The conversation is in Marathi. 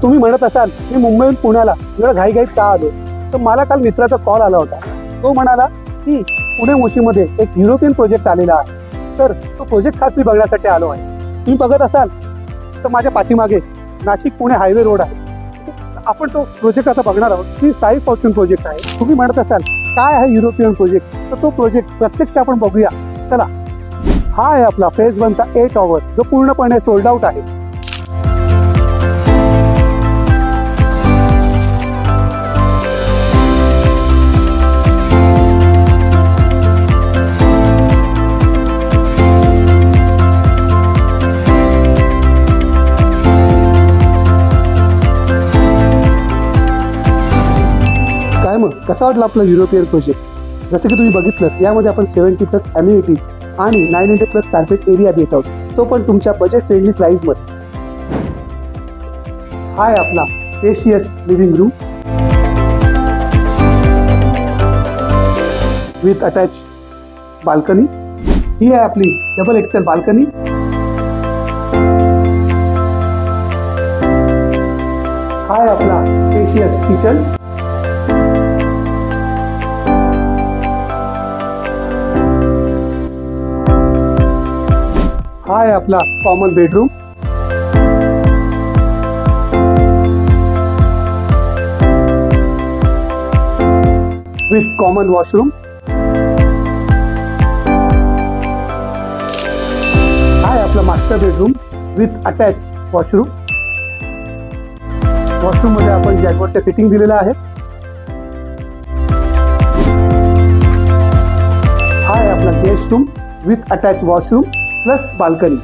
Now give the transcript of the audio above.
तुम्ही म्हणत असाल मी मुंबईहून पुण्याला एवढं घाईघाईत का आलो, तर मला काल मित्राचा कॉल आला होता. तो म्हणाला की पुणे मोशीमध्ये एक युरोपियन प्रोजेक्ट आलेला आहे, तर तो प्रोजेक्ट खास मी बघण्यासाठी आलो आहे. तुम्ही बघत असाल तर माझ्या पाठीमागे नाशिक पुणे हायवे रोड आहे. आपण तो प्रोजेक्ट आता बघणार आहोत. श्री साई फॉर्च्यून प्रोजेक्ट आहे. तुम्ही म्हणत असाल काय आहे युरोपियन प्रोजेक्ट, तर तो प्रोजेक्ट प्रत्यक्ष आपण बघूया. चला, हा आहे आपला फेज 1चा A टॉवर, जो पूर्णपणे सोल्ड आउट आहे. काय मग कसा वाटला आपला युरोपियन प्रोजेक्ट? जसं की तुम्ही बघितलं, यामध्ये आपण 70+ अम्युनिटीज आणि 900+ कार्पेट एरिया देत आहोत, तो पण तुमच्या बजेट फ्रेंडली प्राइसमध्ये. हा आहे आपला spacious living room with attach balcony. ही आहे आपली डबल XL बाल्कनी. हा आहे आपला स्पेशियस किचन. हा आहे आपला common bedroom. With common washroom. हा आहे आपला master bedroom with attach washroom. Washroom मध्ये आपण जॅगवरच्या फिटिंग दिलेलं आहे. हा आहे आपला guest room with attach washroom plus balcony.